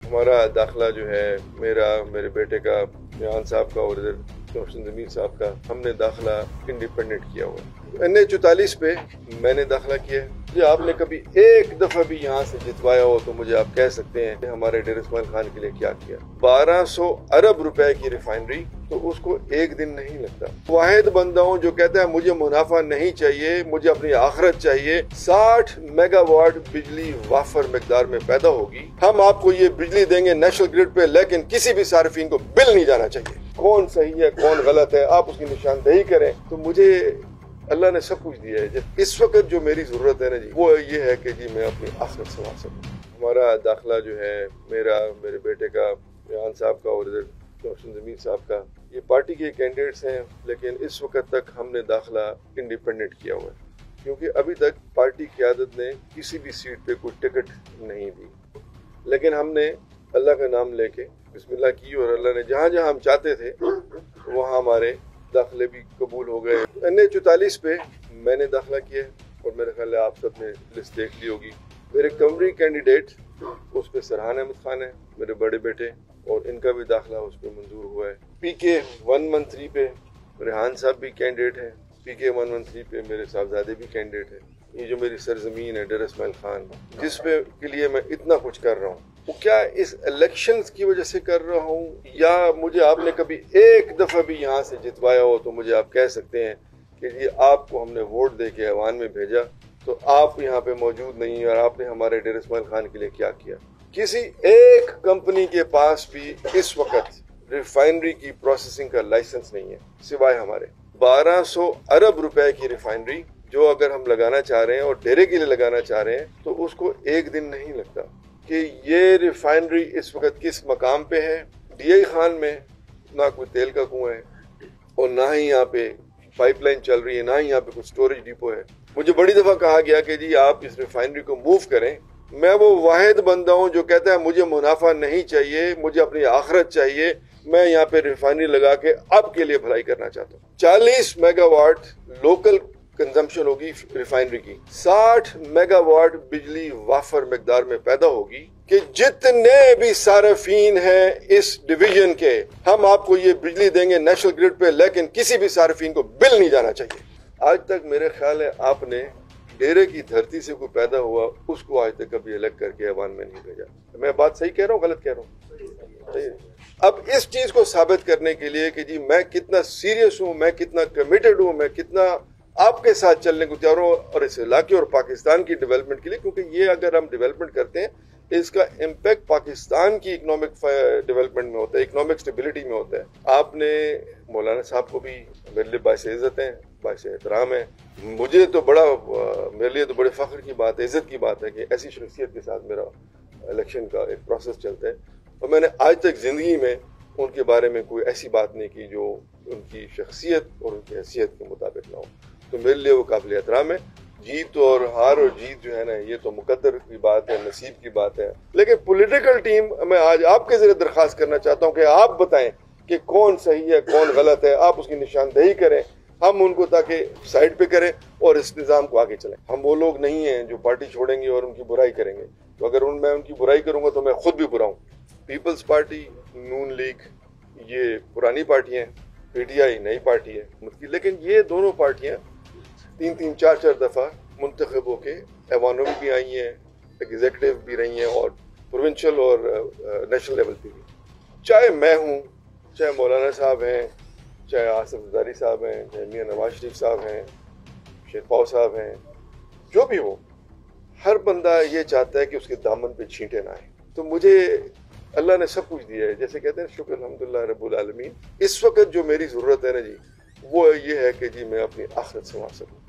ہمارا داخلہ جو ہے میرے بیٹے کا، ریحان صاحب کا اور روشن ضمیر صاحب کا، ہم نے داخلہ انڈیپینڈنٹ کیا ہوا ہے۔ NA44 پہ میں نے داخلہ کیا ہے۔ جی آپ نے کبھی ایک دفعہ بھی یہاں سے جتوایا ہو تو مجھے آپ کہہ سکتے ہیں کہ ہمارے ڈیر اسماعیل خان کے لیے کیا کیا۔ 1200 ارب روپے کی ریفائنری، تو اس کو ایک دن نہیں لگتا۔ واحد بندہ ہوں جو کہتا ہے مجھے منافع نہیں چاہیے، مجھے اپنی آخرت چاہیے۔ 60 میگا واٹ بجلی وافر مقدار میں پیدا ہوگی۔ ہم آپ کو یہ بجلی دیں گے نیشنل گرڈ پہ، لیکن کسی بھی صارفین کو بل نہیں جانا چاہیے۔ کون صحیح ہے کون غلط ہے آپ اس کی نشاندہی کریں۔ تو مجھے اللہ نے سب کچھ دیا ہے۔ اس وقت جو میری ضرورت ہے نا جی، وہ یہ ہے کہ جی میں اپنی آخرت سنوار سکوں۔ ہمارا داخلہ جو ہے میرے بیٹے کا، ریحان صاحب کا اور روشن ضمیر صاحب کا، یہ پارٹی کے کینڈیڈیٹس ہیں، لیکن اس وقت تک ہم نے داخلہ انڈیپینڈنٹ کیا ہوا ہے، کیونکہ ابھی تک پارٹی قیادت نے کسی بھی سیٹ پہ کوئی ٹکٹ نہیں دی۔ لیکن ہم نے اللہ کا نام لے کے بسم اللہ کی، اور اللہ نے جہاں جہاں ہم چاہتے تھے وہاں ہمارے داخلے بھی قبول ہو گئے۔ NA44 پہ میں نے داخلہ کیا ہے، اور میرے خیال ہے آپ سب نے لسٹ دیکھ لی ہوگی۔ میرے کمری کینڈیڈیٹ اس پہ سرحان احمد خان ہے، میرے بڑے بیٹے، اور ان کا بھی داخلہ اس پہ منظور ہوا ہے۔ PK 113 پہ ریحان صاحب بھی کینڈیڈیٹ ہیں، PK 113 پہ میرے صاحبزادے بھی کینڈیڈیٹ ہیں۔ یہ جو میری سرزمین ہے ڈیر اسماعیل خان، جس پہ کے لیے میں اتنا کچھ کر رہا ہوں، وہ کیا اس الیکشنز کی وجہ سے کر رہا ہوں، یا مجھے آپ نے کبھی ایک دفعہ بھی یہاں سے جتوایا ہو تو مجھے آپ کہہ سکتے ہیں کہ جی آپ کو ہم نے ووٹ دے کے ایوان میں بھیجا تو آپ یہاں پہ موجود نہیں، اور آپ نے ہمارے ڈیر اسماعیل خان کے لیے کیا کیا۔ کسی ایک کمپنی کے پاس بھی اس وقت ریفائنری کی پروسیسنگ کا لائسنس نہیں ہے، سوائے ہمارے 1200 ارب روپے کی ریفائنری جو اگر ہم لگانا چاہ رہے ہیں اور ڈیرے کے لیے لگانا چاہ رہے ہیں تو اس کو ایک دن نہیں لگتا۔ کہ یہ ریفائنری اس وقت کس مقام پہ ہے؟ DI خان میں نہ کوئی تیل کا کنواں ہے، اور نہ ہی یہاں پہ پائپ لائن چل رہی ہے، نہ ہی یہاں پہ کوئی سٹوریج ڈیپو ہے۔ مجھے بڑی دفعہ کہا گیا کہ جی آپ اس ریفائنری کو موو کریں۔ میں وہ واحد بندہ ہوں جو کہتا ہے مجھے منافع نہیں چاہیے، مجھے اپنی آخرت چاہیے، میں یہاں پہ ریفائنری لگا کے آپ کے لیے بھلائی کرنا چاہتا ہوں۔ 40 میگا واٹ لوکل کنزمپشن ہوگی ریفائنری کی، 60 میگا واٹ بجلی وافر مقدار میں پیدا ہوگی، کہ جتنے بھی صارفین ہیں اس ڈویژن کے، ہم آپ کو یہ بجلی دیں گے نیشنل گرڈ پہ، لیکن کسی بھی صارفین کو بل نہیں جانا چاہیے۔ آج تک میرے خیال ہے آپ نے ڈیرے کی دھرتی سے کوئی پیدا ہوا اس کو آج تک کبھی الگ کر کے ایوان میں نہیں بھیجا۔ میں بات صحیح کہہ رہا ہوں غلط کہہ رہا ہوں؟ اب اس چیز کو ثابت کرنے کے لیے کہ جی میں کتنا سیریس ہوں، میں کتنا کمیٹڈ ہوں، میں کتنا آپ کے ساتھ چلنے کو تیار ہوں، اور اس علاقے اور پاکستان کی ڈیولپمنٹ کے لیے، کیونکہ یہ اگر ہم ڈیولپمنٹ کرتے ہیں اس کا امپیکٹ پاکستان کی اکنامک ڈیولپمنٹ میں ہوتا ہے، اکنامک سٹیبلٹی میں ہوتا ہے۔ آپ نے مولانا صاحب کو بھی میرے لیے باعث عزت ہیں، باعث احترام ہے۔ مجھے تو میرے لیے تو بڑے فخر کی بات ہے، عزت کی بات ہے کہ ایسی شخصیت کے ساتھ میرا الیکشن کا ایک پروسیس چلتا ہے، اور میں نے آج تک زندگی میں ان کے بارے میں کوئی ایسی بات نہیں کی جو ان کی شخصیت اور ان کی حیثیت کے مطابق نہ ہو۔ تو میرے لیے وہ قابل احترام ہے۔ جیت اور ہار اور جیت جو ہے نا، یہ تو مقدر کی بات ہے، نصیب کی بات ہے، لیکن پولیٹیکل ٹیم میں آج آپ کے ذریعے درخواست کرنا چاہتا ہوں کہ آپ بتائیں کہ کون صحیح ہے کون غلط ہے، آپ اس کی نشاندہی کریں، ہم ان کو تاکہ سائڈ پہ کریں اور اس نظام کو آگے چلائیں۔ ہم وہ لوگ نہیں ہیں جو پارٹی چھوڑیں گے اور ان کی برائی کریں گے، تو اگر میں ان کی برائی کروں گا تو میں خود بھی برا ہوں۔ پیپلز پارٹی، نون لیگ، یہ پرانی پارٹیاں ہیں، PTI نئی پارٹی ہے، لیکن یہ دونوں پارٹیاں 3 4 دفعہ منتخب ہو کے ایوانوں میں بھی آئی ہیں، ایگزیکٹو بھی رہی ہیں، اور پروونشل اور نیشنل لیول پہ بھی۔ چاہے میں ہوں، چاہے مولانا صاحب ہیں، چاہے آصف زرداری صاحب ہیں، چاہے میاں نواز شریف صاحب ہیں، شیخ پاؤ صاحب ہیں، جو بھی ہو، ہر بندہ یہ چاہتا ہے کہ اس کے دامن پہ چھینٹے نہ آئیں۔ تو مجھے اللہ نے سب کچھ دیا ہے، جیسے کہتے ہیں شکر الحمدللہ رب العالمین۔ اس وقت جو میری ضرورت ہے نا جی، وہ یہ ہے کہ جی میں اپنی آخرت سنوار سکوں۔